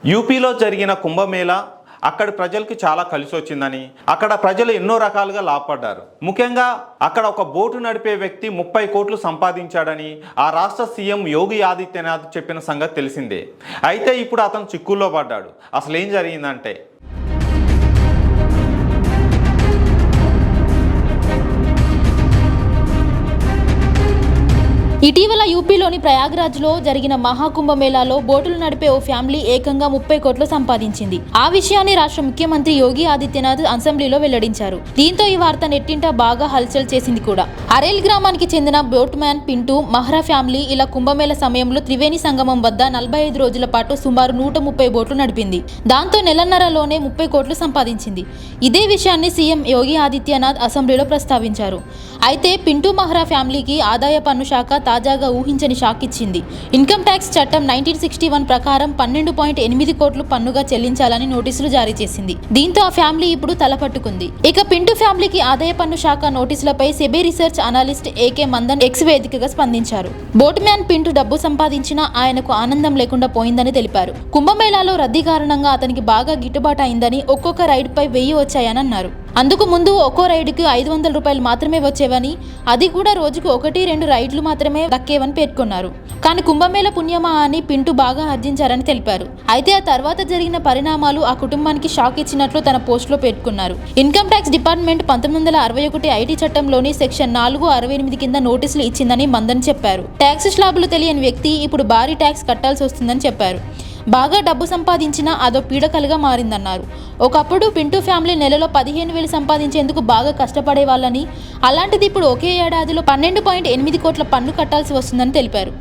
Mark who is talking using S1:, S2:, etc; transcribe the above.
S1: యూపీలో జరిగిన కుంభమేళా అక్కడి ప్రజలకు చాలా కలిసి వచ్చిందని, అక్కడ ప్రజలు ఎన్నో రకాలుగా లాభపడ్డారు. ముఖ్యంగా అక్కడ ఒక బోటు నడిపే వ్యక్తి 30 కోట్లు సంపాదించాడని ఆ రాష్ట్ర సీఎం యోగి ఆదిత్యనాథ్ చెప్పిన సంగతి తెలిసిందే. అయితే ఇప్పుడు అతను చిక్కుల్లో పడ్డాడు. అసలు ఏం జరిగిందంటే,
S2: ఇటీవల యూపీలోని ప్రయాగ్రాజ్లో జరిగిన మహాకుంభమేళాలో బోటులు నడిపే ఓ ఫ్యామిలీ ఏకంగా 30 కోట్లు సంపాదించింది. ఆ విషయాన్ని రాష్ట్ర ముఖ్యమంత్రి యోగి ఆదిత్యనాథ్ అసెంబ్లీలో వెల్లడించారు. దీంతో ఈ వార్త నెట్టింట బాగా హల్చల్ చేసింది కూడా. అరేల్ గ్రామానికి చెందిన బోట్ మ్యాన్ పింటూ మహ్రా ఫ్యామిలీ ఇలా కుంభమేళ సమయంలో త్రివేణి సంగమం వద్ద 45 రోజుల పాటు సుమారు 130 బోట్లు నడిపింది. దాంతో నెలన్నరలోనే 30 కోట్లు సంపాదించింది. ఇదే విషయాన్ని సీఎం యోగి ఆదిత్యనాథ్ అసెంబ్లీలో ప్రస్తావించారు. అయితే పింటూ మహ్రా ఫ్యామిలీకి ఆదాయ పన్ను శాఖ తాజాగా ఊహించని షాక్ ఇచ్చింది. ఇన్కమ్ ట్యాక్స్ చట్టం 1961 ప్రకారం 12.8 కోట్లు పన్నుగా చెల్లించాలని నోటీసులు జారీ చేసింది. దీంతో ఆ ఫ్యామిలీ ఇప్పుడు తలపట్టుకుంది. ఇక పింటూ ఫ్యామిలీకి ఆదాయ పన్ను శాఖ నోటీసులపై SEBI research analyst AK Mandan X వేదికగా స్పందించారు. బోట్ మ్యాన్ పింటూ డబ్బు సంపాదించినా ఆయనకు ఆనందం లేకుండా పోయిందని తెలిపారు. కుంభమేళాలో రద్దీ కారణంగా అతనికి బాగా గిట్టుబాటు అయిందని, ఒక్కొక్క రైడ్ పై 1000 వచ్చాయని అన్నారు. అందుకు ముందు ఒక్కో రైడుకి 500 రూపాయలు మాత్రమే వచ్చేవని, అది కూడా రోజుకు 1-2 రైడ్లు మాత్రమే దక్కేవని పేర్కొన్నారు. కానీ కుంభమేళ పుణ్యమా అని పింటూ బాగా ఆర్జించారని తెలిపారు. అయితే ఆ తర్వాత జరిగిన పరిణామాలు ఆ కుటుంబానికి షాక్ ఇచ్చినట్లు తన పోస్టులో పేర్కొన్నారు. ఇన్కమ్ ట్యాక్స్ డిపార్ట్మెంట్ 1961 ఐటీ చట్టంలోని సెక్షన్ 468 కింద నోటీసులు ఇచ్చిందని మందన్ చెప్పారు. ట్యాక్స్ స్లాబులు తెలియని వ్యక్తి ఇప్పుడు భారీ ట్యాక్స్ కట్టాల్సి వస్తుందని చెప్పారు. బాగా డబ్బు సంపాదించినా అదో పీడకలుగా మారిందన్నారు. ఒకప్పుడు పింటూ ఫ్యామిలీ నెలలో 15,000 సంపాదించేందుకు బాగా కష్టపడే వాళ్ళని, అలాంటిది ఇప్పుడు ఒకే ఏడాదిలో 12.8 కోట్ల పన్ను కట్టాల్సి వస్తుందని తెలిపారు.